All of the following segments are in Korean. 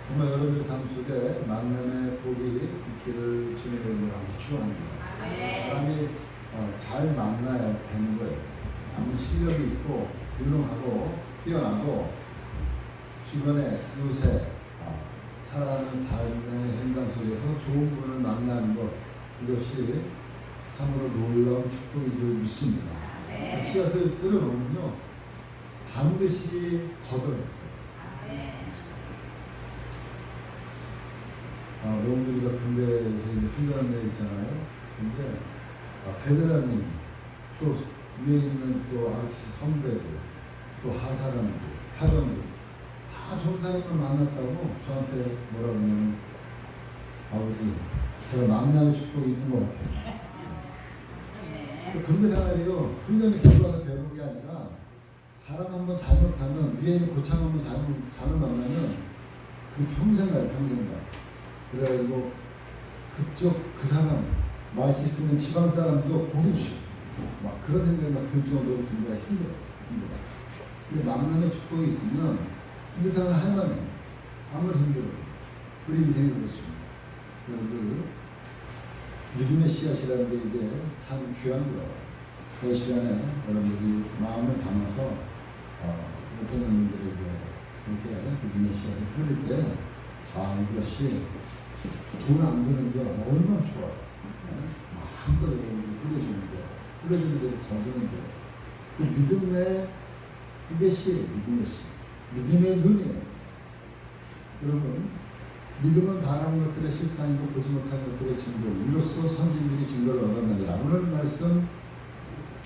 정말 여러분의 삶 속에 만남의 복이 있기를 주님의 아주 축원합니다. 사람이 잘 만나야 되는 거예요. 아무리 실력이 있고 훌륭하고 뛰어나도 주변에 요새 살아가는 삶의 행강 속에서 좋은 분을 만나는 것, 이것이 참으로 놀라운 축복인 줄 믿습니다. 씨앗을 뿌려놓으면요 반드시 거둬요. 여러분들이가 군대에서 훈련한 데 있잖아요. 근데 베테랑님, 또 위에 있는 또 아르티스 선배들, 또 하사관들, 사관들 다 좋은 사람을 만났다고 저한테 뭐라 그러냐면, 아버지 제가 만남의 축복이 있는 것 같아요. 군대 생활이요 훈련의 결과가 되는 게 아니라 사람 한번 잘못하면, 위에 있는 고참 한번 잘못 만나면 그 평생 가요. 평생 가. 그래가지고 그쪽 그 사람 맛있으면 지방 사람도 보십시오. 막 그런 생각이 막 들 정도로 군대가 힘들어. 근데 만남의 축복이 있으면 군대 생활 할만해. 아무리 힘들어. 우리 인생이 그렇습니다. 여러분들 믿음의 씨앗이라는 게 이게 참 귀한 거예요. 그 시간에 여러분들이 마음을 담아서 옆에 있는 분들에게 이렇게 믿음의 씨앗을 뿌릴 때 이것이 돈 안 드는 게 얼마나 좋아요. 마음껏 뿌려주는 데 거두는 데 그 믿음의 이게 씨예요. 믿음의 씨. 믿음의 눈이에요. 여러분 믿음은 바라는 것들의 실상이고 보지 못한 것들의 증거, 이로써 선진들이 증거를 얻었느니라. 오늘 말씀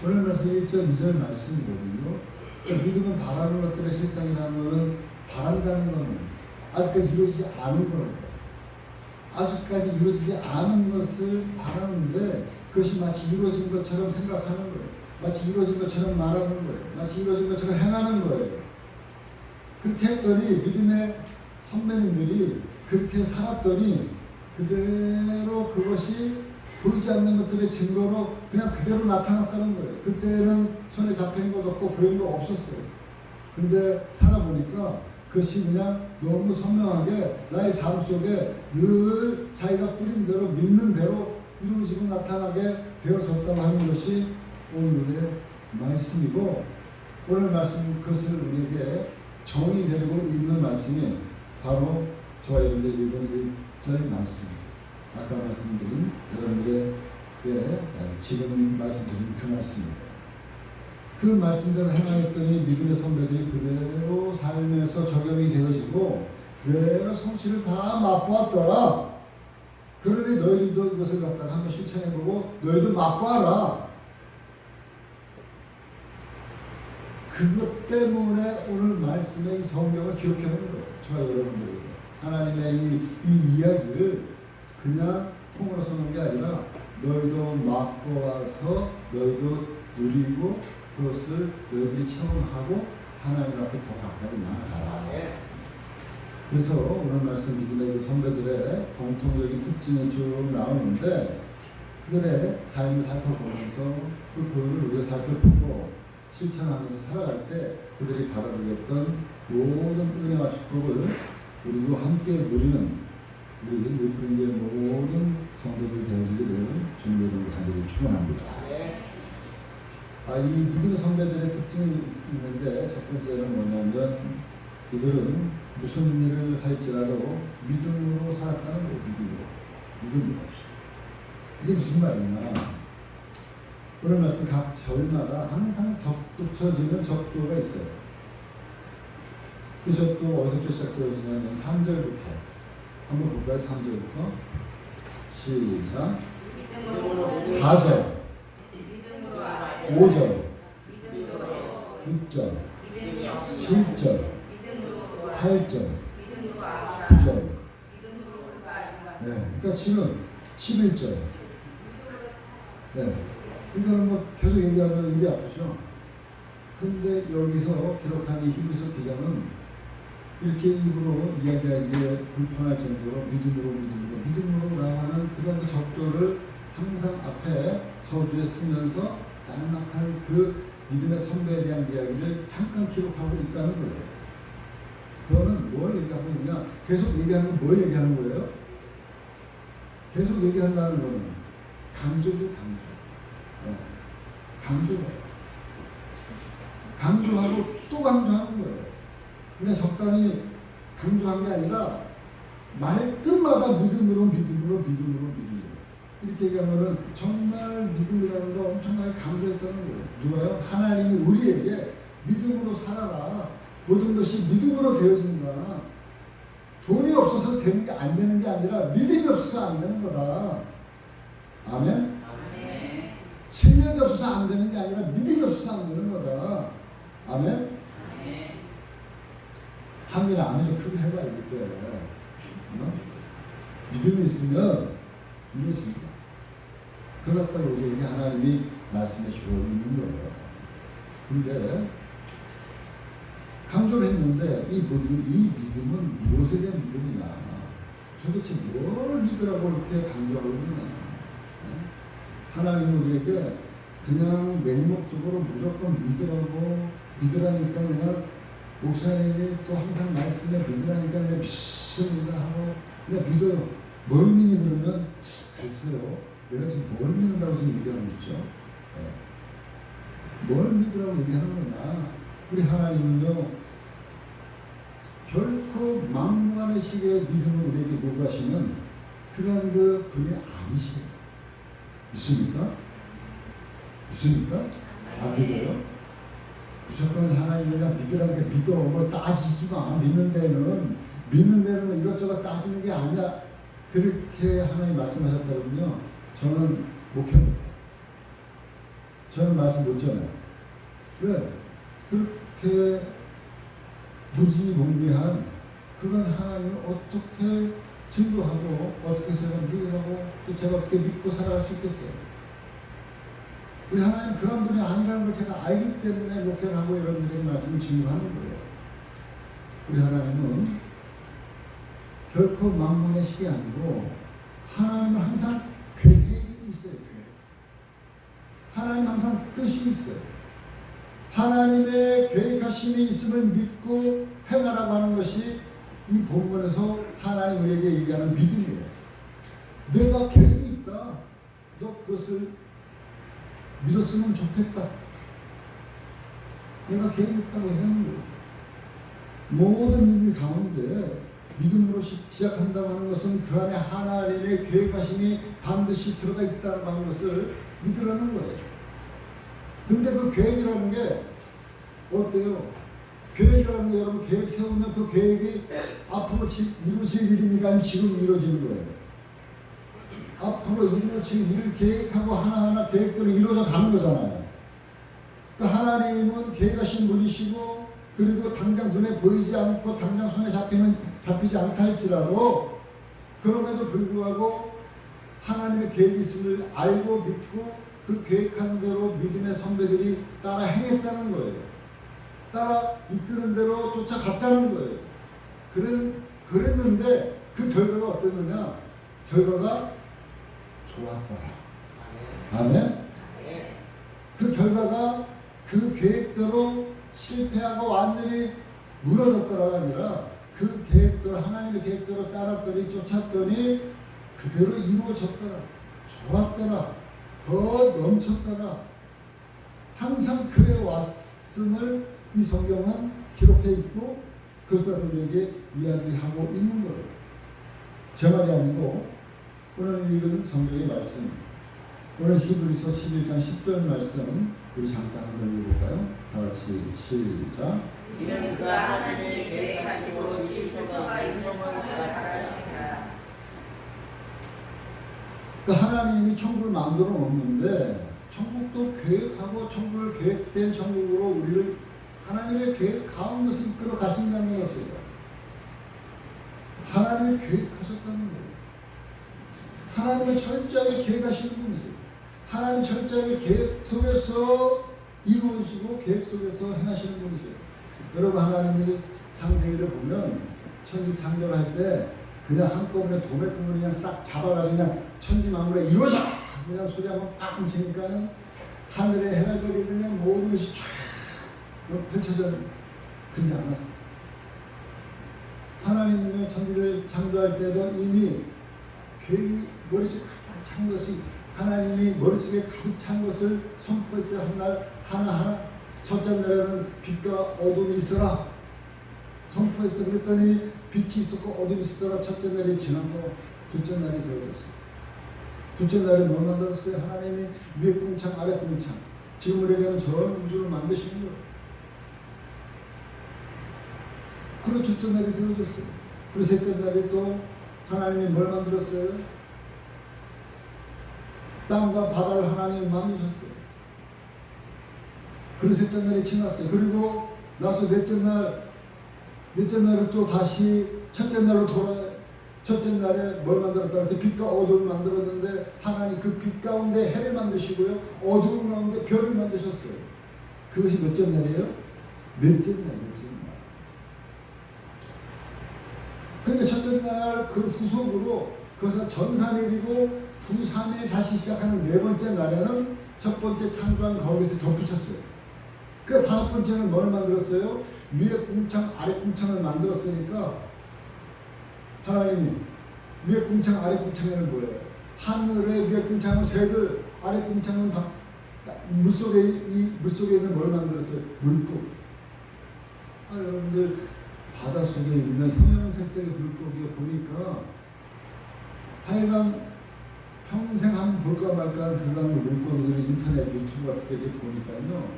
1절 2절 말씀이거든요. 그러니까 믿음은 바라는 것들의 실상이라는 것은, 바란다는 것은 아직까지 이루어지지 않은 거예요. 아직까지 이루어지지 않은 것을 바라는데 그것이 마치 이루어진 것처럼 생각하는 거예요. 마치 이루어진 것처럼 말하는 거예요. 마치 이루어진 것처럼 행하는 거예요. 그렇게 했더니 믿음의 선배님들이 그렇게 살았더니 그대로 그것이 보이지 않는 것들의 증거로 그냥 그대로 나타났다는 거예요. 그때는 손에 잡히는 것 없고 보이는 거 없었어요. 근데 살아보니까 그것이 그냥 너무 선명하게 나의 삶 속에 늘 자기가 뿌린 대로 믿는 대로 이루어지고 나타나게 되어졌다고 하는 것이 오늘의 말씀이고, 오늘 말씀 그것을 우리에게 정의 되고 있는 말씀이 바로 저와 여러분들이 읽은 1절 말씀, 아까 말씀드린 여러분들의 지금 말씀드린 그 말씀입니다. 그 말씀대로 행하였더니 믿음의 선배들이 그대로 삶에서 적용이 되어지고 그대로 성취를 다 맛보았더라. 그러니 너희들도 이것을 갖다가 한번 실천해보고 너희도 맛보아라. 그것 때문에 오늘 말씀의 이 성경을 기록해놓은 거예요. 저와 여러분들에게 하나님의 이 이야기를 그냥 콩으로 써놓은 게 아니라 너희도 맛보아서 너희도 누리고 그것을 너희들이 체험하고 하나님 앞에 더 가까이 나아가라. 그래서 오늘 말씀 믿음의 선배들의 공통적인 특징이 쭉 나오는데, 그들의 삶을 살펴보면서 그 교훈을 우리가 살펴보고 실천하면서 살아갈 때 그들이 받아들였던 모든 은혜와 축복을 우리도 함께 누리는 우리 뉴프린의 모든 성도들 되어주기를 주님의 이름으로 간절히 축원합니다. 이 믿음의 선배들의 특징이 있는데, 첫 번째는 뭐냐면 이들은 무슨 일을 할지라도 믿음으로 살았다는 거예요. 믿음으로. 이게 무슨 말이냐, 오늘 말씀 각 절마다 항상 덧붙여지는 적도가 있어요. 그 적도 어디서부터 시작되어지냐면 3절부터 한번 볼까요? 3절부터 시작. 4절 5절 6절 7절 8절 9절. 그러니까 지금 11절. 그러니까 뭐 계속 얘기하면 입이 아프죠. 근데 여기서 기록한 이 히브리서 기자는 이렇게 입으로 이야기하기에 불편할 정도로 믿음으로 나가는 그런 적도를 항상 앞에 서두에 쓰면서 짤막한 그 믿음의 선배에 대한 이야기를 잠깐 기록하고 있다는 거예요. 그거는 뭘 얘기하고 있냐, 그러냐? 계속 얘기하는 건 뭘 얘기하는 거예요? 계속 얘기한다는 거는 강조죠, 강조. 강조예요. 강조하고 또 강조하는 거예요. 근데 적당히 강조한 게 아니라 말끝마다 믿음으로 이렇게 얘기하면은 정말 믿음이라는 거 엄청나게 강조했다는 거예요. 누가요? 하나님이 우리에게 믿음으로 살아라. 모든 것이 믿음으로 되어진다. 돈이 없어서 되는 게 안 되는 게 아니라 믿음이 없어서 안 되는 거다. 아멘? 실력이 없어서 안 되는 게 아니라 믿음이 없어서 안 되는 거다. 아멘? 한민아 아멘을 크게 해봐 이럴 때. 믿음이 있으면 이루어집니다. 그렇다고 우리에게 하나님이 말씀해 주고 있는 거예요. 근데 강조를 했는데 이 믿음은 무엇에 대한 믿음이냐? 도대체 뭘 믿으라고 이렇게 강조하고 있느냐? 하나님은 우리에게 그냥 맹목적으로 무조건 믿으라니까 그냥 목사님이 또 항상 말씀에 믿으라니까 그냥 믿습니다 하고 그냥 믿어요. 뭘 믿니 그러면 글쎄요. 내가 지금 뭘 믿는다고 지금 얘기하고 있죠. 뭘 믿으라고 얘기하는 거냐. 우리 하나님은요 결코 막무가내 식의 믿음을 우리에게 요구하시는 그런 그 분이 아니시에요. 믿습니까? 믿습니까? 안 믿어요? 무조건 하나님 그냥 믿으라니까 믿어. 뭐 따지지 마. 믿는 데는 뭐 이것저것 따지는 게 아니야. 그렇게 하나님 말씀하셨다면요. 저는 목회 못해요. 저는 말씀 못 전해요. 왜? 그렇게 무지몽리한 그런 하나님을 어떻게 증거하고 어떻게 제가 믿으라고 또 제가 어떻게 믿고 살아갈 수 있겠어요? 우리 하나님 그런 분이 아니라는 걸 제가 알기 때문에 목회를 하고 여러분들에게 말씀을 증거하는 거예요. 우리 하나님은 결코 만문의 식이 아니고 하나님은 항상 계획이 있어요. 계획. 하나님 항상 뜻이 있어요. 하나님의 계획하심이 있음을 믿고 행하라고 하는 것이 이 본문에서 하나님 우리에게 얘기하는 믿음이에요. 내가 계획이 있다. 너 그것을 믿었으면 좋겠다. 내가 계획이 있다고 하는 거예요. 모든 일 가운데 믿음으로 시작한다고 하는 것은 그 안에 하나님의 계획하심이 반드시 들어가 있다고 하는 것을 믿으라는 거예요. 근데 그 계획이라는 게 어때요? 계획이라는 게 여러분 계획 세우면 그 계획이 앞으로 이루어질 일입니까? 아니면 지금 이루어지는 거예요? 앞으로 이루어질 일을 계획하고 하나하나 계획대로 이루어져 가는 거잖아요. 그러니까 하나님은 계획하신 분이시고 그리고 당장 눈에 보이지 않고 당장 손에 잡히지 않다 할지라도 그럼에도 불구하고 하나님의 계획이 있음을 알고 믿고 그 계획한 대로 믿음의 선배들이 따라 행했다는 거예요. 따라 이끄는 대로 쫓아갔다는 거예요. 그랬는데 그 결과가 어땠느냐? 결과가 좋았더라. 아멘? 그 결과가 그 계획대로 실패하고 완전히 무너졌더라가 아니라 그 계획대로 하나님의 계획대로 따랐더니 쫓았더니 그대로 이루어졌더라. 좋았더라. 더 넘쳤더라. 항상 그래 왔음을 이 성경은 기록해 있고 그사들에게 이야기하고 있는 거예요. 제 말이 아니고 오늘 읽은 성경의 말씀, 오늘 히브리서 11장 10절 말씀 우리 잠깐 한번 읽어볼까요? 다 같이 시작. 이는 그가 하나님이 계획하시고 지으실까 인성을 말씀하시니라. 그 하나님이 천국을 만들어 놓는데 천국도 계획하고 천국을 계획된 천국으로 우리를 하나님의 계획 가운데서 이끌어 가신다는 것이에요. 하나님이 계획하셨다는 거예요. 하나님의 철저하게 계획하시는 분이세요. 하나님 철저하게 계획 속에서 이루어지고 계획 속에서 행하시는 분이세요. 여러분 하나님이 창세기를 보면 천지 창조할 때 그냥 한꺼번에 도매금을 그냥 싹 잡아가지고 그냥 천지 만물에 이루어져! 그냥 소리 한번 팍 치니까는 하늘의 해달별이 그냥 모든 것이 쫙 펼쳐져 그러지 않았어요. 하나님은 천지를 창조할 때도 이미 계획이 머릿속에 가득 찬 것이 하나님이 머릿속에 가득 찬 것을 선포했어요. 한날 하나하나 첫째 날에는 빛과 어둠이 있어라 선포했어. 그랬더니 빛이 있었고 어둠이 있었다가 첫째 날이 지나고 둘째 날이 되어졌어요. 둘째 날에 뭘 만들었어요? 하나님이 위에 궁창 아래 궁창 지금 우리에게는 전 우주를 만드시는 거예요. 그리고 둘째 날이 되어졌어요. 그리고 셋째 날에 또 하나님이 뭘 만들었어요? 땅과 바다를 하나님이 만드셨어요. 그리고 셋째 날이 지났어요. 그리고 나서 넷째 날은 또 다시 첫째 날로 돌아요. 첫째 날에 뭘 만들었다 해서 빛과 어둠을 만들었는데 하나님 그 빛 가운데 해를 만드시고요. 어두운 가운데 별을 만드셨어요. 그것이 몇째 날이에요? 넷째 날. 그러니까 첫째 날 그 후속으로 그것은 전3일이고 후3일 다시 시작하는 네 번째 날에는 첫 번째 창조한 거기서 덧붙였어요. 그 다섯 번째는 뭘 만들었어요? 위에 궁창 아래 궁창을 만들었으니까 하나님이 위에 궁창 아래 궁창에는 뭐예요? 하늘의 위에 궁창은 새들 아래 궁창은 물속에 있는 뭘 만들었어요? 물고기. 여러분들 바닷속에 있는 형형색색의 물고기 보니까 하여간 평생 한번 볼까 말까 하는 그런 물고기들을 인터넷 유튜브 같은 데 보니까요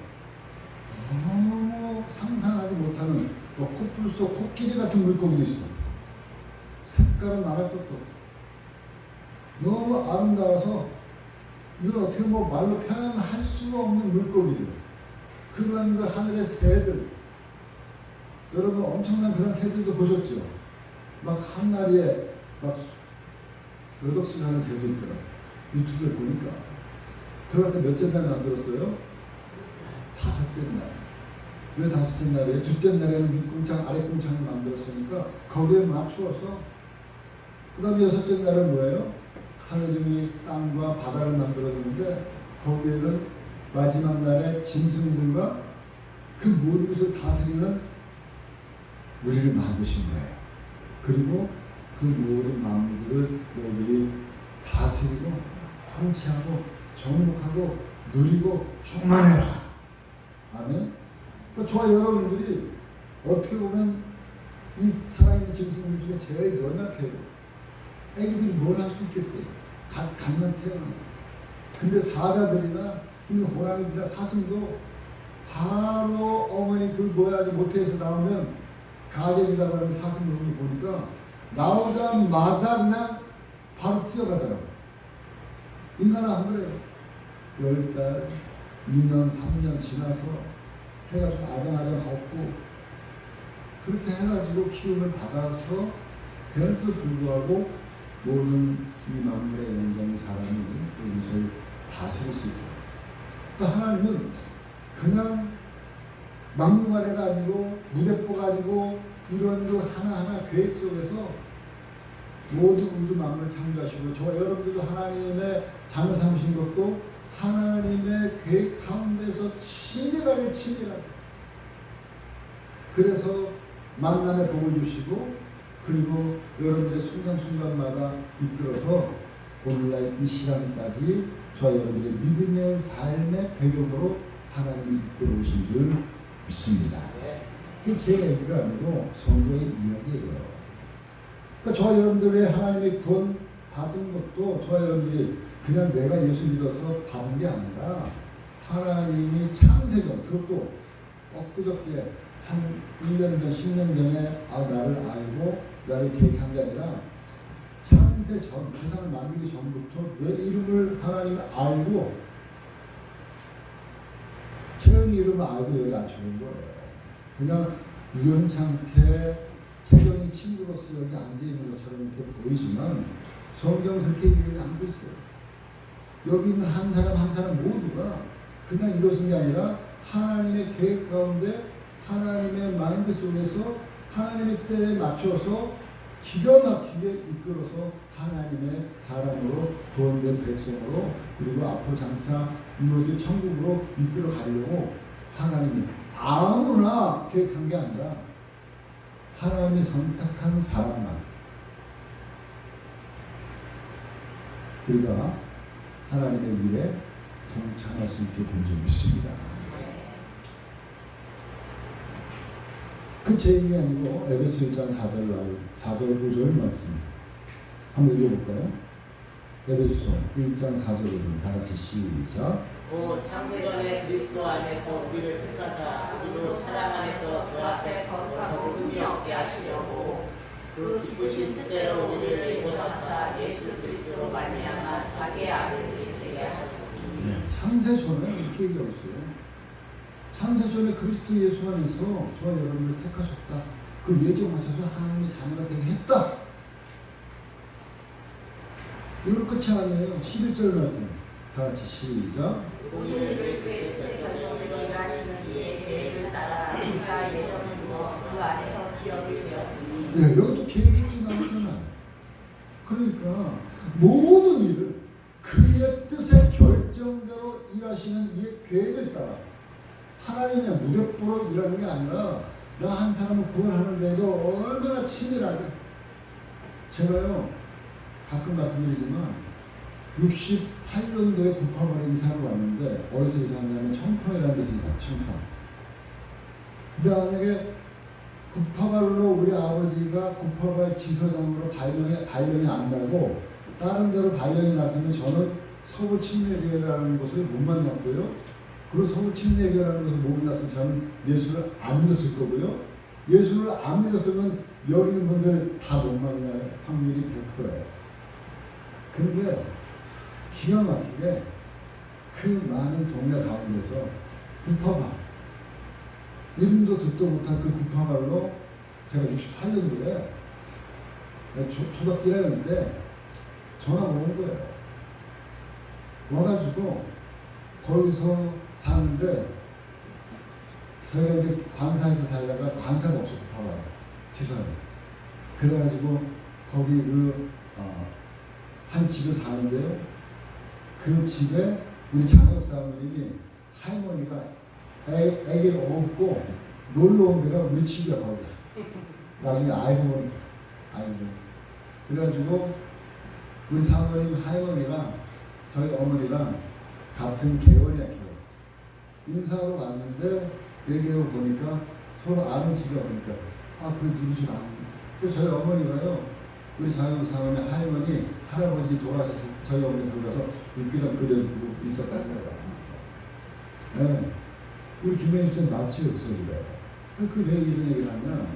너무 상상하지 못하는 뭐 코뿔 속 코끼리 같은 물고기도 있어. 색깔은 말할 것도 없고 너무 아름다워서 이걸 어떻게 뭐 말로 표현할 수가 없는 물고기들 그런 그 하늘의 새들 여러분 엄청난 그런 새들도 보셨죠? 막 한 마리에 막 몇 억씩 하는 새도 있더라. 유튜브에 보니까. 그럴 때 몇째 날 만들었어요? 다섯째 날. 왜 다섯째 날이에요? 둘째 날에는 윗궁창 아랫궁창을 만들었으니까 거기에 맞추어서 그 다음에 여섯째 날은 뭐예요? 하늘이 땅과 바다를 만들어주는데 거기에는 마지막 날에 짐승들과 그 모든 것을 다스리는 우리를 만드신 거예요. 그리고 그 모든 만물들을 너희들이 다스리고 통치하고 정복하고 누리고 충만해라. 아멘. 저와 여러분들이 어떻게 보면 이 살아있는 짐승들 중에 제일 연약해요. 애기들이 뭘 할 수 있겠어요? 갓난 태어나. 근데 사자들이나 호랑이들이나 사슴도 바로 어머니 그 뭐야 모태에서 나오면 가젤이라고 하는 사슴 놈을 보니까 나오자마자 그냥 바로 뛰어가더라고요. 인간은 안 그래요. 10달, 2년, 3년 지나서 해가 좀 아장아장하고 그렇게 해가지고 키움을 받아서 그런데도 불구하고 모든 이 만물의 영장이 사람이 이것을 다스릴 수 있고 그러니까 하나님은 그냥 막무가내가 아니고 무대뽀가 아니고 이런 그 하나하나 계획 속에서 모든 우주 만물을 창조하시고 저와 여러분들도 하나님의 자녀 삼으신 것도 하나님의 계획 가운데서 치밀하게 그래서 만남의 복을 주시고 그리고 여러분들의 순간순간마다 이끌어서 오늘날 이 시간까지 저와 여러분들의 믿음의 삶의 배경으로 하나님이 이끌어 오신 줄 믿습니다. 이게 제 얘기가 아니고 성경의 이야기예요. 그러니까 저와 여러분들의 하나님의 구원 받은 것도 저와 여러분들이 그냥 내가 예수 믿어서 받은 게 아니라 하나님이 창세전 그것도 엊그저께 한 1년 전, 10년 전에 나를 알고 나를 계획한 게 아니라 창세 전, 세상을 만들기 전부터 내 이름을 하나님이 알고 채영이 이름을 알고 여기 앉혀놓은 거예요. 그냥 우연찮게 채영이 친구로서 여기 앉아있는 것처럼 이렇게 보이지만 성경은 그렇게 얘기하지 않고 있어요. 여기 있는 한 사람 한 사람 모두가 그냥 이루어진 게 아니라 하나님의 계획 가운데 하나님의 마인드 속에서 하나님의 때에 맞춰서 기가 막히게 이끌어서 하나님의 사람으로 구원된 백성으로 그리고 앞으로 장차 이루어질 천국으로 이끌어 가려고 하나님이 아무나 계획한 게 아니라 하나님이 선택한 사람만 우리가 하나님의 일에 동참할 수 있게 된 줄 믿습니다. 그 제 얘기 아니고 에베소 1장 4절 5절 말씀 한번 읽어볼까요? 에베소 1장 4절을 다 같이 시작. 곧 창세전에 그리스도 안에서 우리를 택하사 우리로 사랑 안에서 그 앞에 거룩하고 흠이 없게 하시려고 그 기쁘신 뜻대로 우리를 인정하사 예수 그리스도로 말미암아 자기의 아들들이 되게 하셨습니다. 네, 창세전에 이렇게 얘기하고 있어요. 창세전에 그리스도 예수 안에서 저와 여러분을 택하셨다. 그 예정 맞춰서 하나님의 자녀가 되게 했다. 이거 끝이 아니에요. 11절 말씀 다 같이 시작. 우리를 그 결정대로 일하시는 이의 계획을 따라 우리가 예정을 두어 그 안에서 기업이 되었으니. 네, 여기도 계획이 나왔잖아요. 그러니까 모든 일을 그의 뜻의 결정대로 일하시는 이의 계획을 따라 하나님의 무대뽀로 일하는 게 아니라 나 한 사람을 구원하는데도 얼마나 치밀하게. 제가요 가끔 말씀드리지만 68년도에 구파발에 이사를 왔는데 어디서 이사했냐면 청평이라는 데서 이사했어요. 청평. 근데 만약에 구파발로 우리 아버지가 구파발 지서장으로 발령이 안 나고 다른 데로 발령이 났으면 저는 서울 침례교회라는 곳을 못 만났고요. 그리고 서울 침례교회라는 곳을 못 만났으면 저는 예수를 안 믿었을 거고요. 예수를 안 믿었으면 여기 있는 분들 다 못 만날 확률이 100%예요. 근데 기가 막히게 그 많은 동네 가운데서 구파발 이름도 듣도 못한 그 구파발로 제가 68년도에 초등학교 1학년 때 전화가 온 거예요. 와가지고 거기서 사는데 저희가 이제 광산에서 살다가 광산이 없어 구파발 지선에. 그래가지고 거기 한 집에 사는데요. 그 집에 우리 장혁 사모님이 할머니가 애기를 업고 놀러 온 데가 우리 집이야 거기야. 나중에 알고 보니까 그래가지고 우리 사모님 할머니랑 저희 어머니랑 같은 계열이야 계열. 인사하러 왔는데 얘기하고 보니까 서로 아는 집이야 보니까 그 누구 집 아는. 그래서 저희 어머니가요 우리 장혁 사모님 할머니 할아버지 돌아가셔서 저희 어머니 들어가서 육기장 그려주고 있었다는 거야. 네. 우리 김혜인 쌤 마치 역설이래요. 그 왜 이런 얘기를 하냐?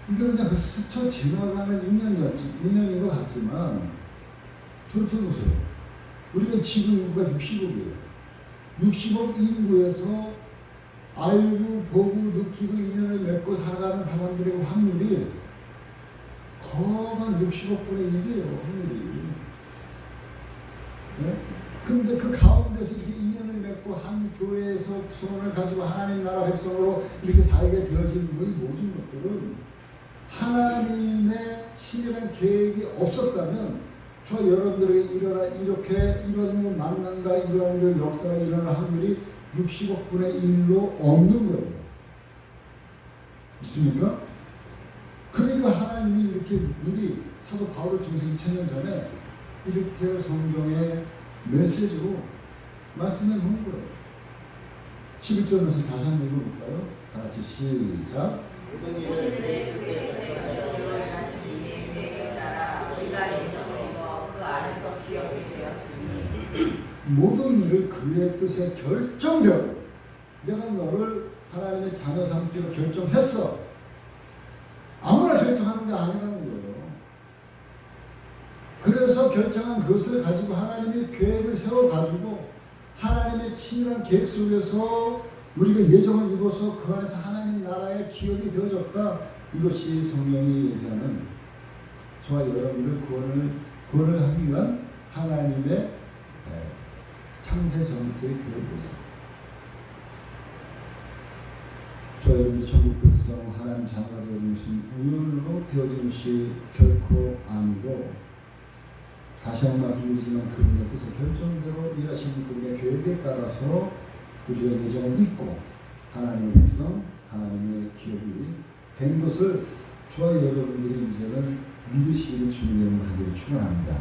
이게 그냥 그 스쳐 지나가는 인연인 것 같지만 돌이켜보세요. 우리가 지구 인구가 60억이에요. 60억 인구에서 알고 보고 느끼고 인연을 맺고 살아가는 사람들의 확률이 거의 60억 분의 1이에요. 확률이. 네? 근데 그 가운데서 이렇게 인연을 맺고 한 교회에서 소원을 가지고 하나님 나라 백성으로 이렇게 살게 되어진 이 모든 것들은 하나님의 치밀한 계획이 없었다면 저 여러분들에게 이런 만남과 이러한 역사가 일어날 확률이 60억 분의 1로 없는 거예요. 믿습니까? 그러니까 하나님이 이렇게 미리 사도 바울을 통해서 2000년 전에 이렇게 성경의 메시지로 말씀해 놓은 거예요. 11절 말씀 다시 한번 읽어볼까요? 다 같이 시작. 모든 일을 그의 뜻대로 일하시는 이의 계획에 따라 우리가 예정을 이루어 그 안에서 기업이 되었으니. 모든 일을 그의 뜻에 결정되어 내가 너를 하나님의 자녀 삼기로 결정했어. 아무나 결정하는 게 아니라는 거예요. 그래서 결정한 것을 가지고 하나님의 계획을 세워가지고 하나님의 치밀한 계획 속에서 우리가 예정을 입어서 그 안에서 하나님 나라의 기업이 되어졌다. 이것이 성경이 얘기하는 저와 여러분을 구원을 하기 위한 하나님의 창세 전부터의 계획이었습니다. 저와 여러분이 천국 백성 하나님 자녀가 되어진 것은 우연으로 되어진 것이 결코 아니고 다시 한번 말씀드리지만 그분의 뜻의 결정대로 일하시는 그분의 계획에 따라서 우리가 예정을 잊고 하나님의 백성, 하나님의 기업이 된 것을 저와 여러분들이 이제는 믿으시기를 주님의 이름으로 간절히 축원합니다.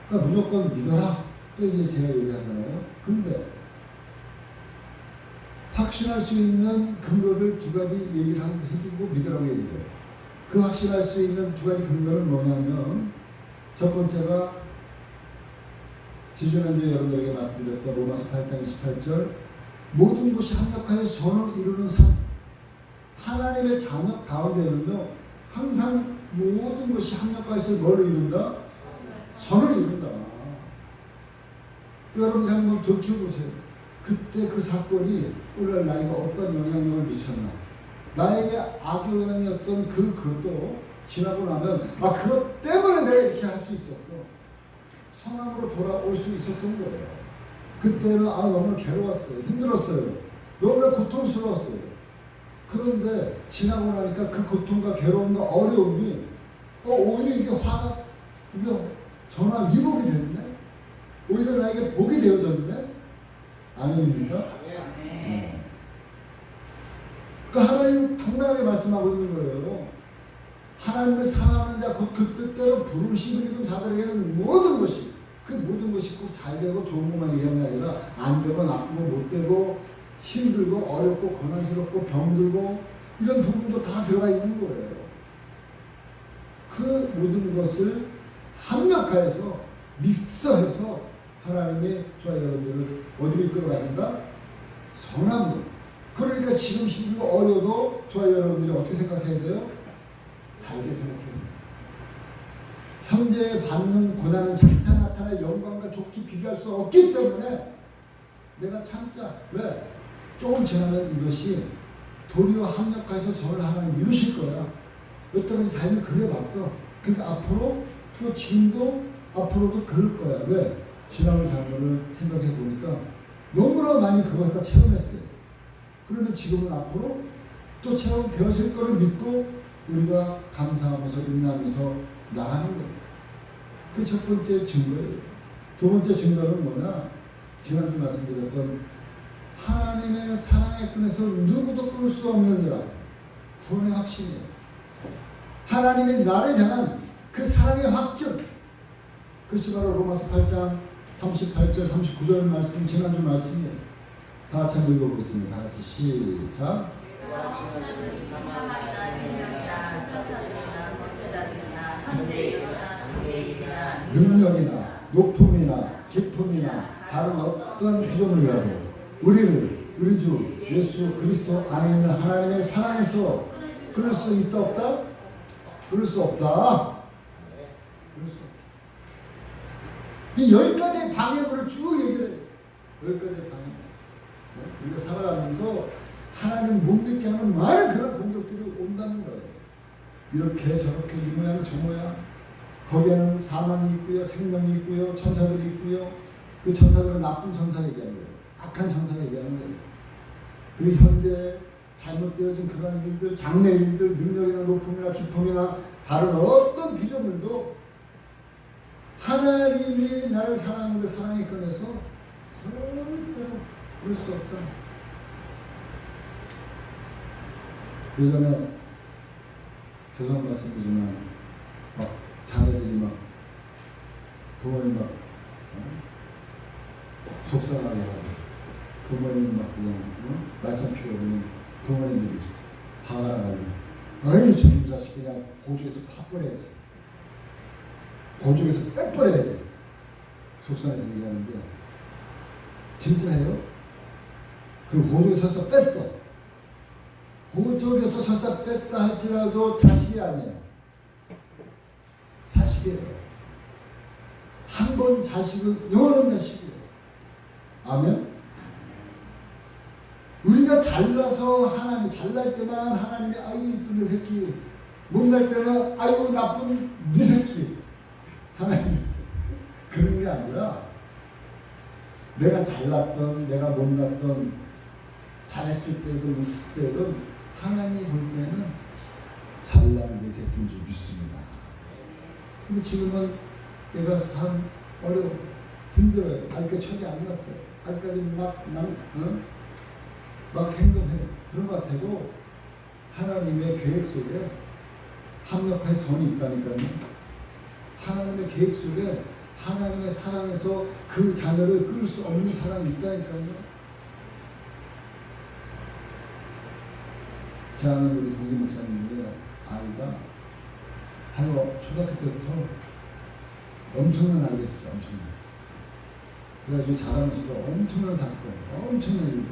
그러니까 무조건 믿어라. 또 이제 제가 얘기하잖아요. 근데 확신할 수 있는 근거를 두 가지 얘기를 해주고 믿으라고 얘기해요. 그 확신할 수 있는 두 가지 근거는 뭐냐면 첫 번째가 지지난주에 여러분들에게 말씀드렸던 로마서 8장 28절 모든 것이 합력하여 선을 이루는 삶. 하나님의 자녀 가운데는요 항상 모든 것이 합력하여서 뭘 이룬다? 선을 이룬다. 여러분이 한번 돌이켜보세요. 그때 그 사건이 오늘 나에게 어떤 영향력을 미쳤나? 나에게 악영향이었던 그것도 지나고 나면 그것 때문에 내가 이렇게 할 수 있었어. 선함으로 돌아올 수 있었던 거예요. 그때는 너무 괴로웠어요. 힘들었어요. 너무나 고통스러웠어요. 그런데 지나고 나니까 그 고통과 괴로움과 어려움이 오히려 이게 전화 위복이 됐네. 오히려 나에게 복이 되어졌네. 아멘입니까? 네. 그러니까 하나님 당당하게 말씀하고 있는 거예요. 하나님을 사랑하는 자, 그 뜻대로 부르심을 입은 자들에게는 모든 것이 그 모든 것이 꼭 잘 되고 좋은 것만 얘기하는 게 아니라 안 되고 나쁘고 못 되고 힘들고 어렵고 고난스럽고 병들고 이런 부분도 다 들어가 있는 거예요. 그 모든 것을 합력하여서 믹서해서 하나님이 저와 여러분들을 어디로 이끌어 가신다? 선함으로. 그러니까 지금 힘들고 어려도 저와 여러분들이 어떻게 생각해야 돼요? 다르게 생각해야 돼요. 현재 받는 고난은 장차 나타날 영광과 좋게 비교할 수 없기 때문에 내가 참자. 왜? 조금 지나면 이것이 도리어 합력해서 선을 하나님 이루실 거야. 여태까지 삶을 그려봤어. 그러니까 앞으로 또 지금도 앞으로도 그럴 거야. 왜? 지나올 삶을 생각해 보니까 너무나 많이 그거 갖다 체험했어요. 그러면 지금은 앞으로 또 체험되었을 거를 믿고 우리가 감사하면서 인내하면서 나가는 거예요. 그 첫 번째 증거예요. 두 번째 증거는 뭐냐? 지난주 말씀드렸던 하나님의 사랑의 끈에서 누구도 끊을 수 없느니라. 구원의 확신이에요. 하나님이 나를 향한 그 사랑의 확증. 그것이 바로 로마서 8장 38절 39절 말씀, 지난주 말씀이에요. 다 같이 한번 읽어보겠습니다. 다 같이 시작. 능력이나 높음이나 기쁨이나 다른 어떤 비전을 위하여 우리를 우리 주 예수 그리스도 안에 있는 하나님의 사랑에서 끊을 수 있다 없다? 끊을 수 없다. 끊을 수 없다. 이 10가지의 방해물을 쭉 얘기를 해요. 10가지의 방해물. 우리가 살아가면서 하나님 못 믿게 하는 많은 그런 공격들이 온다는 거예요. 이렇게 저렇게 이 모양 저 모양. 거기에는 사망이 있고요, 생명이 있고요, 천사들이 있고요. 그 천사들은 나쁜 천사 얘기하는 거예요. 악한 천사 얘기하는 거예요. 그리고 현재 잘못되어진 그런 일들, 장래 일들, 능력이나 높음이나 기쁨이나 다른 어떤 비전들도 하나님이 나를 사랑하는 그 사랑에 꺼내서 절대로 볼 수 없다. 예전에 죄송한 말씀이지만 자녀들이 막 부모님 막 속상하게 하고 부모님 막 그냥 말씀 피우면 부모님들이 화가 나가지고 어이 저놈 자식 그냥 고족에서 팍버려야지 고족에서 빽버려야지 속상해서 얘기하는데 진짜예요? 그 고족에서 설사 뺐어. 고족에서 설사 뺐다 할지라도 자식이 아니에요. 자식이에요. 한 번 자식은 영원한 자식이에요. 아멘? 우리가 잘나서 하나님, 잘날 때만 하나님이 아이고 이쁜 내 새끼, 못날 때는 아이고 나쁜 네 새끼. 하나님 그런 게 아니라 내가 잘났던, 내가 못났던, 잘했을 때도 못했을 때도 하나님 볼 때는 잘난 내 새끼인 줄 믿습니다. 근데 지금은 내가 참 어려워, 힘들어요. 아직까지 철이 안 났어요. 아직까지 막 행동해요. 그런 것 같아도 하나님의 계획 속에 합력할 선이 있다니까요. 하나님의 계획 속에 하나님의 사랑에서 그 자녀를 끌 수 없는 사랑이 있다니까요. 제 아는 우리 동기 목사님의 아이가 하여 초등학교 때부터 엄청난 아이가 있었어요. 엄청난. 그래가지고 자라면서도 엄청난 사건, 엄청난 일들.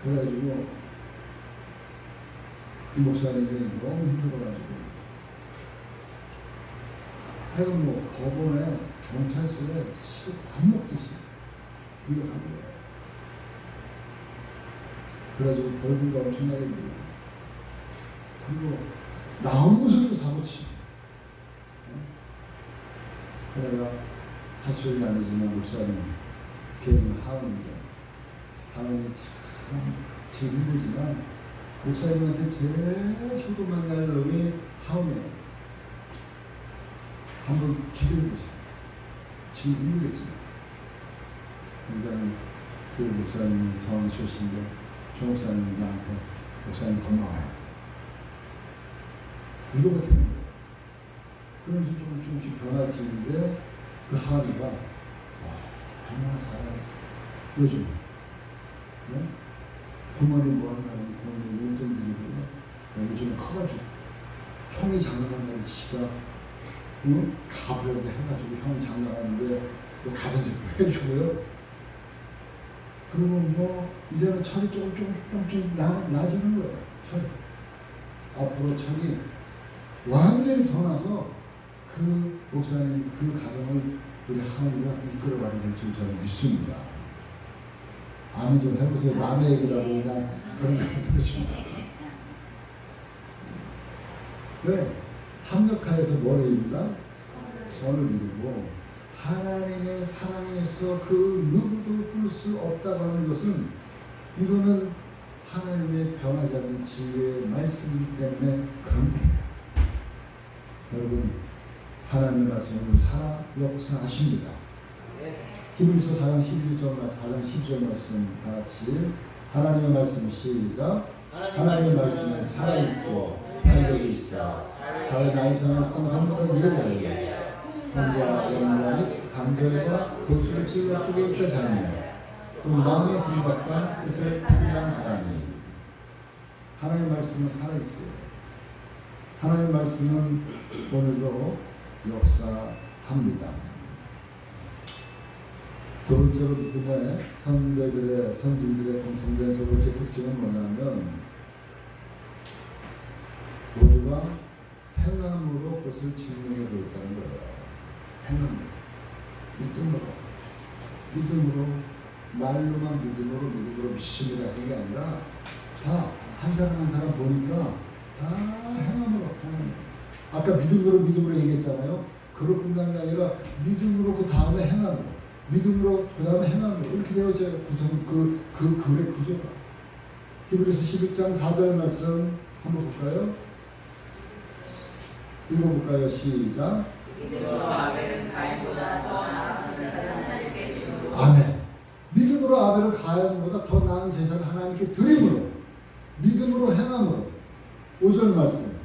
그래가지고 이 목사님이 너무 힘들어가지고 하여간 뭐 법원에 경찰서에 시급 밥 먹듯이 위협한 거예요. 그래가지고 벌금도 엄청나게 물고 그리고 나온 것을도 사고치고 그래가 할 소리는 아니지만 목사님 개인은 하원입니다. 하원이 참 제일 힘들지만 목사님한테 제일 효도 많이 할 놈이 하원이에요. 한번 기대해보세요. 지금 힘들겠지만 그러니까 그 목사님 성이 좋으신데 조 목사님 나한테 목사님 고마워요. 위로가 되는 거예요. 그러면서 조금씩 변화지는데 그 하은이가 얼마나 잘하겠어. 요즘 네? 부모님 뭐 한다는 부모님 용돈 드리고요. 요즘에 커가지고 형이 장가간다는 지가 가부려고 해가지고 형 장가가는데 뭐 가전제품 해주고요. 그러면 뭐 이제는 철이 조금씩 나아지는 거예요. 철이. 앞으로 철이 완전히 더 나서 그 목사님 그 가정을 우리 하나님가 이끌어가게 될 줄 저는 믿습니다. 아멘 좀 해보세요. 남의 얘기라고 그냥 그런 거 들으십니다. 왜? 합력하여서 뭐를 이룬다? 선을 이루고 하나님의 사랑에서 그 누구도 끌 수 없다고 하는 것은 이거는 하나님의 변하지 않는 지혜의 말씀이기 때문에 그런 거예요. 여러분 하나님의 말씀을 살아 역사하십니다. 히브리서 4장 11절 말씀, 4장 12절 말씀 다 같이 하나님의 말씀 시작. 하나님의 말씀은 살아있고 활력이 있어 자의 나이서는 공간보다 이르게 혼과 영과 및 감별과 고수를 찔러 쪼개 있다 자니 또 마음의 생각과 뜻을 판단하라니. 하나님의 말씀은 살아있어요. 하나님의 말씀은 오늘도 역사합니다. 두 번째로 믿음의 선배들의 선진들의 공통된 두 번째 특징은 뭐냐면 모두가 행함으로 그것을 증명해 보였다는 거예요. 행함으로, 믿음으로, 말로만 믿음으로 믿습니다 하는 게 아니라 다 한 사람 한 사람 보니까 다 행함으로. 아까 믿음으로 얘기했잖아요. 그렇게 한 게 아니라 믿음으로 그 다음에 행함으로, 믿음으로 그 다음에 행함으로 이렇게 되어져요. 구성 그 글의 구조가. 히브리서 11장 4절 말씀 한번 볼까요? 읽어볼까요? 시작. 믿음으로 아벨은 가인보다 더 나은 제사를 하나님께 드림으로. 아멘. 믿음으로 아벨은 가인보다 더 나은 제사를 하나님께 드림으로, 믿음으로 행함으로. 5절 말씀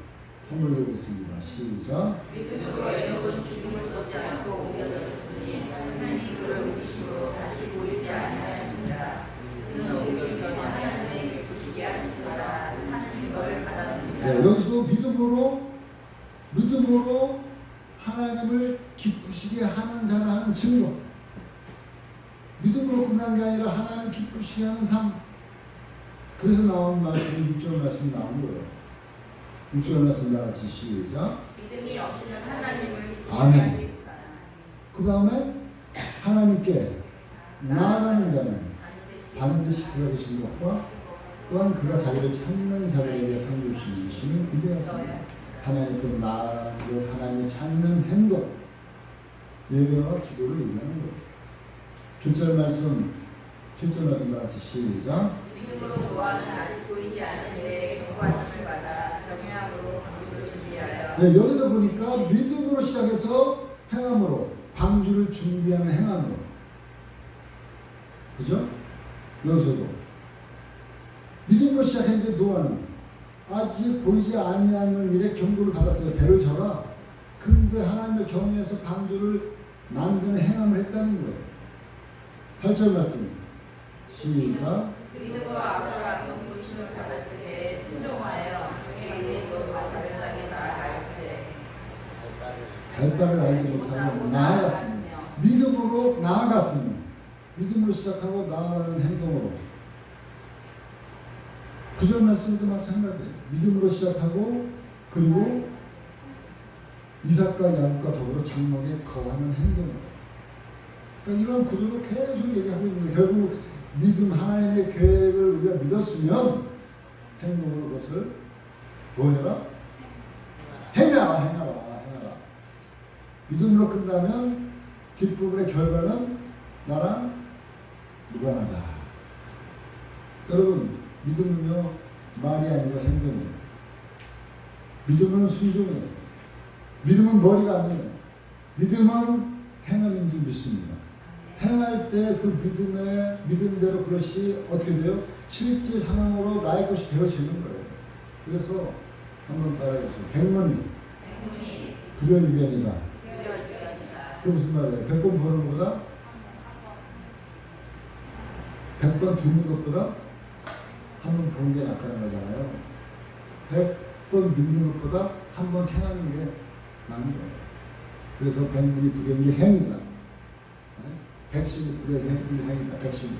한번 읽어보겠습니다. 시작. 믿음으로 에녹은 죽음을 걷지 않고 옮겨졌으니 하나님이 그를 우기심으로 다시 보이지 아니하였습니다. 그는 오기 전에 하나님의 베푸시게 하시더라 하는 증거를 받았습니다. 네, 여기도 믿음으로 하나님을 기쁘시게 하는 자를 하는 증거. 믿음으로 끝난 게 아니라 하나님을 기쁘시게 하는 삶. 그래서 나온 말씀이 6절 말씀이 나온 거예요. 6절 말씀 다 같이 시작. 믿음이 없이는 하나님을 기쁘시게 아멘. 하지 못하나. 그 다음에 하나님께 나아가는 자는 반드시 그가 되신 것과 또한 그가 자기를 찾는 자들에게 상 주시는 믿어야지. 하나님께 나아가고 하나님을 찾는 행동, 예배와 기도를 의미하는 거예요. 7절 말씀 다 같이 시작. 믿음으로 노아는 아직 보이지 않는 일에 경고하심을 받아 병야함으로 방주를 준비하여. 네, 여기다 보니까 믿음으로 시작해서 행함으로, 방주를 준비하는 행함으로. 그죠? 여기서도 믿음으로 시작했는데 노아는 아직 보이지 아니하는 일에 경고를 받았어요. 배를 져라. 근데 하나님의 경외에서 방주를 만드는 행함을 했다는 거예요. 8절 말씀 시작. 그리고 아브라함은 부르심을 받았을 때 순종하여 그의 바다를 땅에 나아갈세. 결과를 알지 못하고 나아갔습니다. 믿음으로 나아갔습니다. 믿음으로 시작하고 나아가는 행동으로. 9절 말씀도 마찬가지예요. 믿음으로 시작하고 그리고 이삭과 야곱과 더불어 장막에 거하는 행동으로. 그러니까 이런 구조로 계속 얘기하고 있는 거예요. 결국 믿음 하나님의 계획을 우리가 믿었으면 행동으로 그것을 뭐 해라? 행하라. 믿음으로 끝나면 뒷부분의 결과는 나랑 무관하다. 여러분, 믿음은요 말이 아니고 행동이에요. 믿음은 순종이에요. 믿음은 머리가 아니에요. 믿음은 행함인 줄 믿습니다. 행할 때 그 믿음대로 그것이 어떻게 돼요? 실제 상황으로 나의 것이 되어지는 거예요. 그래서 한번 따라해보세요. 백문이 불여일견이다. 그 무슨 말이에요? 100번 보는 것보다 100번 듣는 것보다 한 번 보는 게 낫다는 거잖아요. 100번 믿는 것보다 한 번 행하는 게 나은 거예요. 그래서 백문이 불여일견 행이다. 백신이 불여일견 행이다. 백신이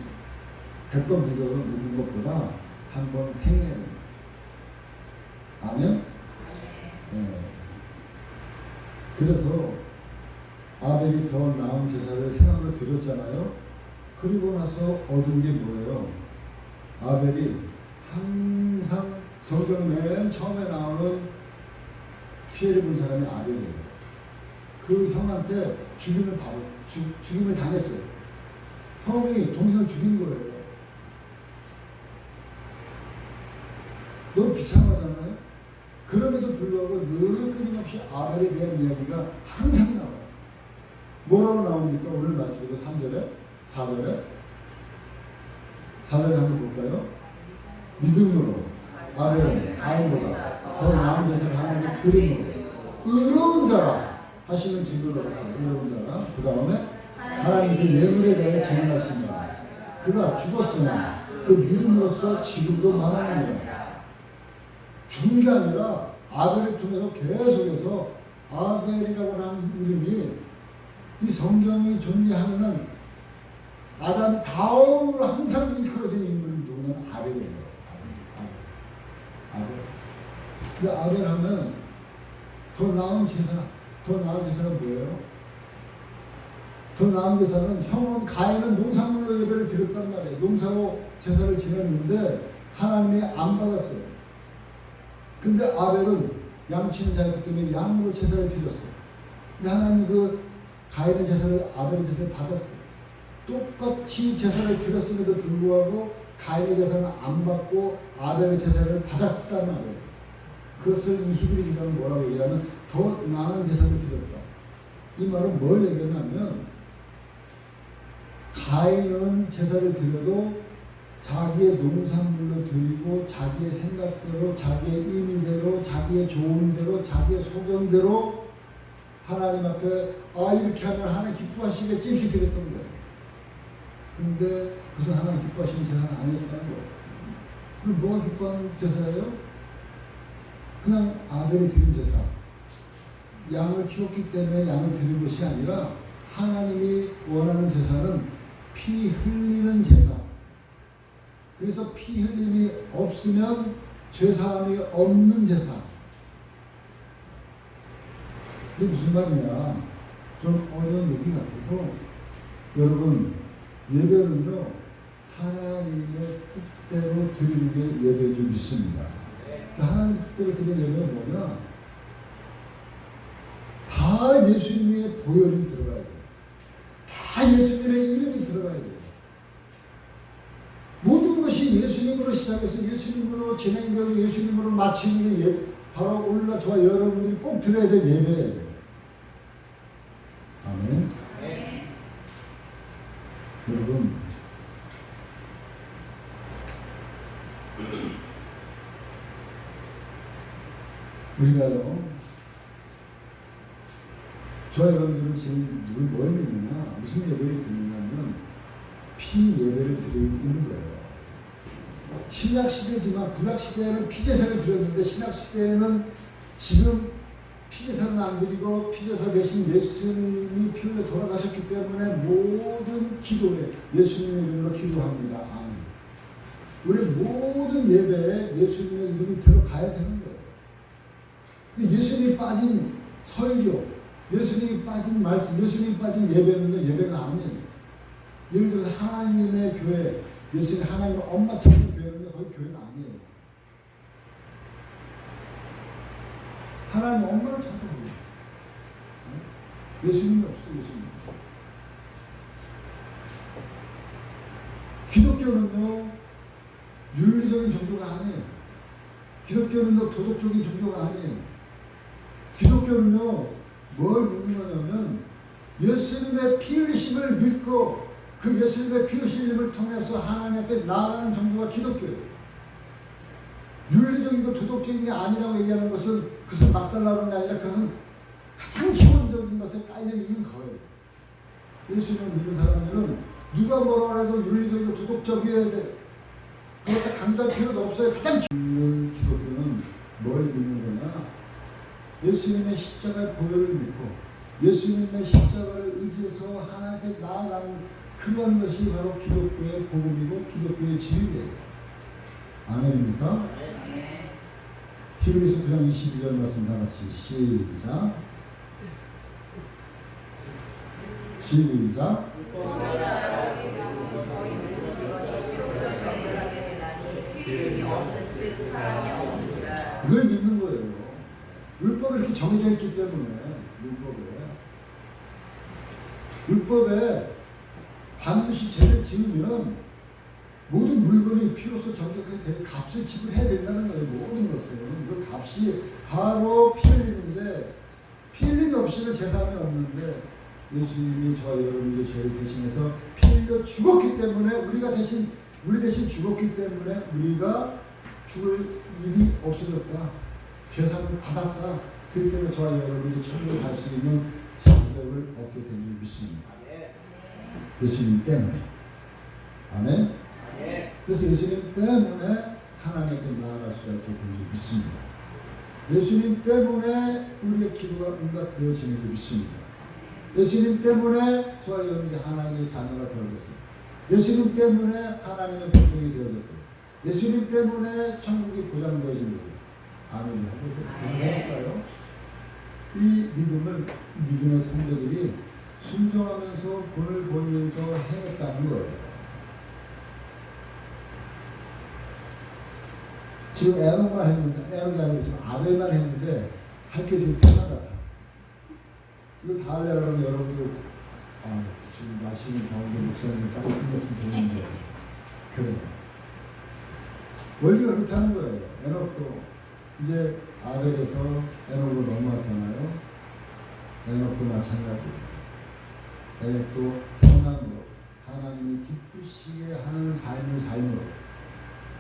100번 믿는 것보다 한 번 행해야 됩니다. 아멘? 네. 그래서 아벨이 더 나은 제사를 행함으로 드렸잖아요. 그리고 나서 얻은 게 뭐예요? 아벨이 항상 성경 맨 처음에 나오는 피해를 본 사람이 아벨이에요. 그 형한테 죽임을 받았어요. 죽임을 당했어요. 형이 동생을 죽인 거예요. 너무 비참하잖아요. 그럼에도 불구하고 늘 끊임없이 아벨에 대한 이야기가 항상 나와요. 뭐라고 나옵니까? 오늘 말씀으로 3절에 4절에 한번 볼까요? 믿음으로 아벨은 가인보다 더 나은 제사를 하나님께 드림으로 의로운 자라 하시는 증거를 얻었어요. 의로운 자라. 그 다음에 하나님께 예물에 대해 증언하신다. 그가 죽었으나 그 믿음으로써 지금도 말하느니라. 죽은 게 아니라 아벨을 통해서 계속해서 아벨이라고 하는 이름이 이 성경이 존재하는 아담 다음으로 항상 일컬어진 인물은 누구냐면 아벨이에요. 아벨. 근데 아벨 하면 더 나은 제사가 뭐예요? 더 나은 제사는 형은 가인은 농산물로 예배를 드렸단 말이에요. 농사로 제사를 지냈는데 하나님이 안 받았어요. 근데 아벨은 양치는 자였기 때문에 양으로 제사를 드렸어요. 근데 하나님 그 가인의 제사를 아벨의 제사를 받았어요. 똑같이 제사를 드렸음에도 불구하고 가인의 제사는 안 받고 아벨의 제사를 받았단 말이에요. 그것을 이 히브리 기자는 뭐라고 얘기하면 더 나은 제사를 드렸다. 이 말은 뭘 얘기하냐면 가인은 제사를 드려도 자기의 농산물로 드리고 자기의 생각대로 자기의 의미대로 자기의 좋은대로 자기의 소견대로 하나님 앞에 이렇게 하면 하나님 기뻐하시겠지 이렇게 드렸던 거예요. 근데 그것은 하나님 기뻐하시는 제사는 아니었다는 거예요. 그럼 뭐가 기뻐하는 제사예요? 그냥 아벨이 드린 제사. 양을 키웠기 때문에 양을 드린 것이 아니라 하나님이 원하는 제사는 피 흘리는 제사. 그래서 피 흘림이 없으면 죄사함이 없는 제사. 이게 무슨 말이냐? 좀 어려운 얘기 같아도 여러분 예배는요 하나님의 뜻대로 드리는 게 예배인 줄 믿습니다. 하나님 뜻대로 드리는 예배는 뭐냐? 다 예수님의 보혈이 들어가야 돼요. 다 예수님의 이름이 들어가야 돼요. 모든 것이 예수님으로 시작해서 예수님으로 진행되고 예수님으로 마치는 게 바로 오늘날 저와 여러분들이 꼭 드려야 될 예배예요. 아멘. 네. 여러분 우리가요, 저 여러분들은 지금 뭘 믿느냐, 무슨 예배를 드리냐면 피예배를 드리는 거예요. 신약시대지만 구약시대에는 피제사를 드렸는데 신약시대에는 지금 피제사는 안 드리고 피제사 대신 예수님이 피 흘려 돌아가셨기 때문에 모든 기도에 예수님의 이름으로 기도합니다. 아멘. 우리 모든 예배에 예수님의 이름이 들어가야 되는 거예요. 예수님이 빠진 설교, 예수님이 빠진 말씀, 예수님이 빠진 예배는 예배가 아니에요. 예를 들어서 하나님의 교회, 예수님 하나님의 엄마 찾는 교회는 거의 교회가 아니에요. 하나님 엄마를 찾는 거예요. 예수님이 없어요. 예수님. 기독교는요, 윤리적인 종교가 아니에요. 기독교는 도덕적인 종교가 아니에요. 기독교는요, 뭘 믿는 거냐면 예수님의 피 흘리심을 믿고 그 예수님의 피 흘리심을 통해서 하나님 앞에 나아가는 종교가 기독교예요. 윤리적이고 도덕적인 게 아니라고 얘기하는 것은 그것은 막살나는 게 아니라 그것은 가장 기본적인 것에 깔려 있는 거예요. 예수님을 믿는 사람들은 누가 뭐라 해도 윤리적이고 도덕적이어야 돼. 그것도 강조할 필요도 없어요. 가장 믿는 기독교는 뭘 믿는 거냐? 예수님의 십자가의 보혈을 믿고 예수님의 십자가를 의지해서 하나님께 나아가는 그런 것이 바로 기독교의 복음이고 기독교의 진리예요. 아멘입니까? 히브리서 9장 22절 말씀 다 같이 시작. 시작. 그걸 믿는 거예요. 율법이 이렇게 정해져 있기 때문에 율법에 반드시 죄를 지으면 모든 물건이 피로써 정결하게 값을 지불해야 된다는 거예요. 모든 것은 그 값이 바로 피 흘리는데 피 흘림 없이는 제사함이 없는데 예수님이 저와 여러분의 죄를 대신해서 피 흘려 죽었기 때문에 우리 대신 죽었기 때문에 우리가 죽을 일이 없어졌다. 죄사함을 받았다. 그렇기 때문에 저와 여러분이 천국에 갈 수 있는 자격을 얻게 된 줄 믿습니다. 예수님 때문에. 아멘. 그래서 예수님 때문에 하나님께 나아갈 수가 있게 된 줄 믿습니다. 예수님 때문에 우리의 기도가 응답되어지는 줄 믿습니다. 예수님 때문에 저와 여러분이 하나님의 자녀가 되어졌어요. 예수님 때문에 하나님의 백성이 되어졌어요. 예수님 때문에 천국이 보장되어진 거예요. 아멘. 해볼까요? 이 믿음을 믿음의 성도들이 순종하면서 본을 보이면서 행했다는 거예요. 지금 에녹만 했는데, 에녹이 아니라 지금 아벨만 했는데 할 게 지금 편하다. 이거 다 하려고 그러면 여러분들 지금 마시는 가운데 목사님이 딱 끝냈으면 좋은데 그래요. 원리가 그렇다는 거예요. 에녹도 이제 아벨에서 에녹으로 넘어왔잖아요. 에녹도 마찬가지예요. 에녹도 평안으로 하나님이 기쁘시게 하는 삶을 삶으로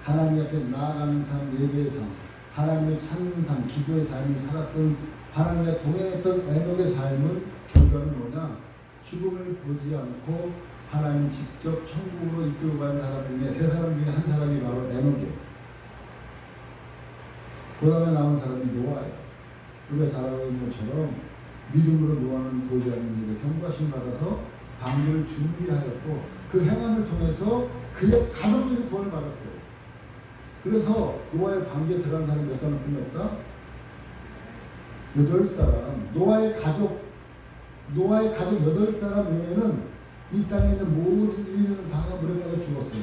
하나님 앞에 나아가는 삶, 예배의 삶, 하나님을 찾는 삶, 기도의 삶을 살았던 하나님과 동행했던 에녹의 삶은 결과는 뭐냐? 죽음을 보지 않고 하나님 직접 천국으로 이끌고 간 사람 중에 세 사람 중에 한 사람이 바로 에녹이에요. 그 다음에 나온 사람이 노아예요. 우리가 잘 알고 있는 것처럼 믿음으로 노아는 보지 않는 일에 경고하심 받아서 방주를 준비하였고 그 행함을 통해서 그의 가족들이 구원을 받았어요. 그래서 노아의 방주에 들어간 사람이 몇 사람뿐이 없다? 8사람. 노아의 가족 8사람 외에는 이 땅에 있는 모든 인류는 다 물에 빠져 죽었어요.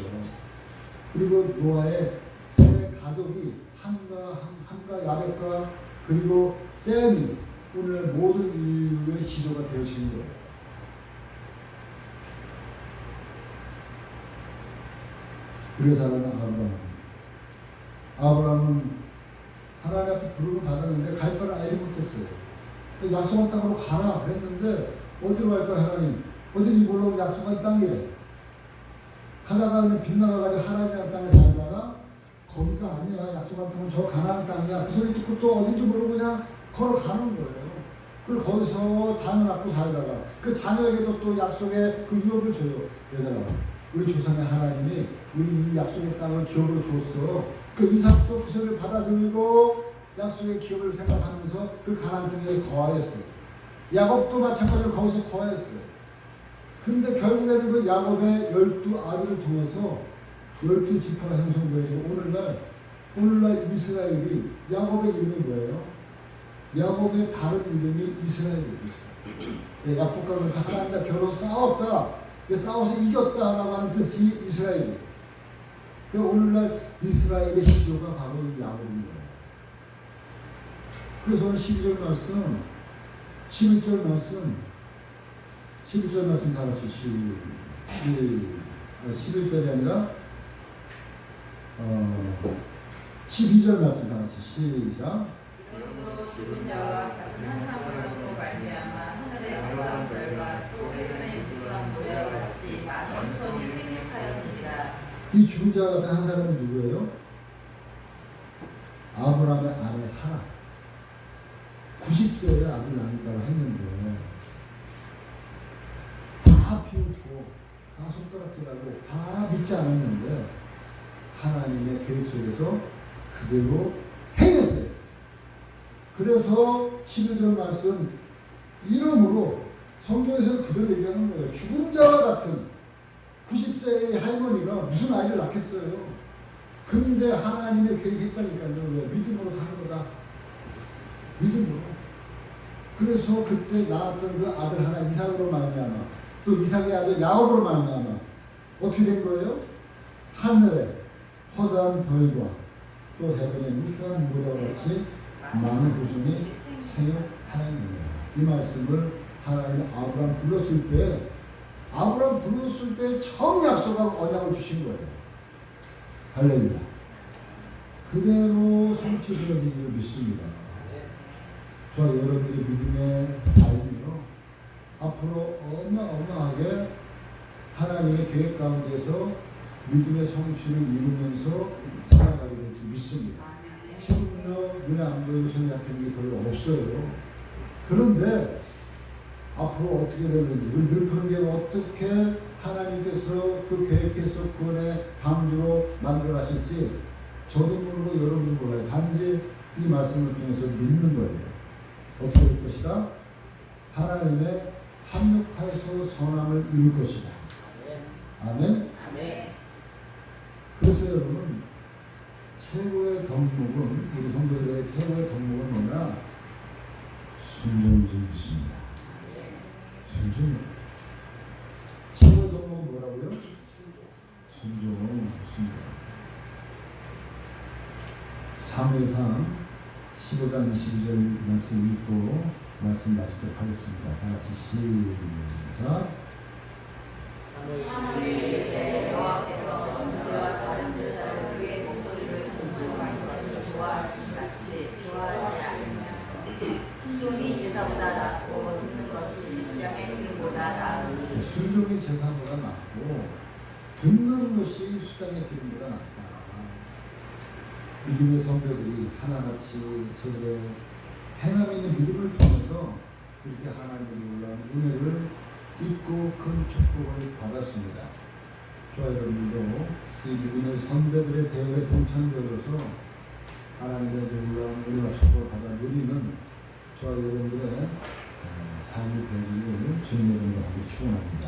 그리고 노아의 세 가족이 함과 야벳과 그리고 셈이 오늘 모든 인류의 기조가 되어지는 거예요. 그래서 하나는 아브라함은 하나님 앞에 부름을 받았는데 갈 걸 알지 못했어요. 약속한 땅으로 가라 그랬는데 어디로 갈까 하나님? 어딘지 몰라도 약속한 땅이래. 가다가 그냥 빗나가가지고 하나님이라는 땅에 살다가 거기가 아니야. 약속한 땅은 저 가나안 땅이야. 그 소리 듣고 또 어딘지 모르고 그냥 걸어가는 거예요. 그리고 거기서 자녀 낳고 살다가 그 자녀에게도 또 약속의 그 유업을 줘요. 얘들아, 우리 조상의 하나님이 우리 이 약속의 땅을 기업으로 주었어. 그 이삭도 그 소리를 받아들이고 약속의 기업을 생각하면서 그 가나안 땅에 거하였어요. 야곱도 마찬가지로 거기서 거하였어요. 근데 결국에는 그 야곱의 12아들을 통해서 12지파가 형성되어서 오늘날 이스라엘이 야곱의 이름이 뭐예요? 야곱의 다른 이름이 이스라엘이었어요. 약속하면서 하나님과 겨루 싸웠다. 싸워서 이겼다라고 하는 뜻이 이스라엘이에요. 오늘날 이스라엘의 시조가 바로 이 야곱인 거예요. 그래서 오늘 12절 말씀, 11절 말씀, 11절 말씀 다 같이 11절이 아니라 12절 말씀 다 같이 시작. 이러므로 죽은 자와 같은 한 사람으로 말미암아 하늘의 놀라운 별과 또 해변의 부유한 모래와 같이 많은 후손이 생육하였느니라. 이 죽은 자 같은 한 사람은 누구예요? 아브라함의 아내 사라. 90세에 아들 낳는다고 했는데 다 비웃고 다 손가락질하고 다 믿지 않았는데 하나님의 계획 속에서 그대로 행했어요. 그래서 11절 말씀 이름으로 성경에서는 그대로 얘기하는 거예요. 죽은 자와 같은 90세의 할머니가 무슨 아이를 낳겠어요. 근데 하나님의 계획했다니까요. 왜? 믿음으로 사는 거다. 믿음으로. 그래서 그때 낳았던 그 아들 하나 이삭으로 말미암아 또 이삭의 아들 야곱으로 말미암아 어떻게 된 거예요? 하늘에 허다한 별과 또 해변에 무수한 모래와 같이 많은 후손이 생육하였느니라. 이 말씀을 하나님이 아브라함 불렀을 때 아브라함 불렀을 때 처음 약속하고 언약을 주신 거예요. 할렐루야. 그대로 성취되어지기를 믿습니다. 저 여러분들의 믿음의 삶이요 앞으로 어마어마하게 하나님의 계획 가운데서 믿음의 성취를 이루면서 살아가게 될지 믿습니다. 지금요 눈에 안 보이고 손에 잡힌 게 별로 없어요. 그런데 앞으로 어떻게 되는지 우리 늘푸른 어떻게 하나님께서 그 계획해서 구원의 방주로 만들어 가실지 저도 모르고 여러분도 몰라요. 단지 이 말씀을 통해서 믿는 거예요. 어떻게 될 것이다? 하나님의 합력하여서 선함을 이룰 것이다. 아멘. 아멘. 그래서 여러분 최고의 덕목은 우리 성도들의 최고의 덕목은 뭐냐? 순종인 줄 믿습니다. 순종. 최고의 덕목은 뭐라고요? 순종. 사무엘상 15장 22절 말씀 읽고 말씀 마치도록 하겠습니다. 다 같이 시작. 사무엘의 여호와께서 번제와 다른 제사를 그의 목소리를 듣는 것을 좋아하신 같이 좋아하지 않으며 순종이 제사보다 낫고 듣는 것이 수양의 기름보다 나으니 순종이 제사보다 낫고 듣는 것이 수양의 기름보다 낫다. 믿음의 선배들이 하나같이 저의 행함 있는 믿음을 통해서 이렇게 하나님의 놀라운 은혜를 잊고 큰 축복을 받았습니다. 저와 여러분도 이 믿음의 선배들의 대열에 동참되어서 하나님의 놀라운 은혜와 축복을 받아 누리는 저와 여러분들의 삶이 되어지기를 주님의 이름으로 축원합니다.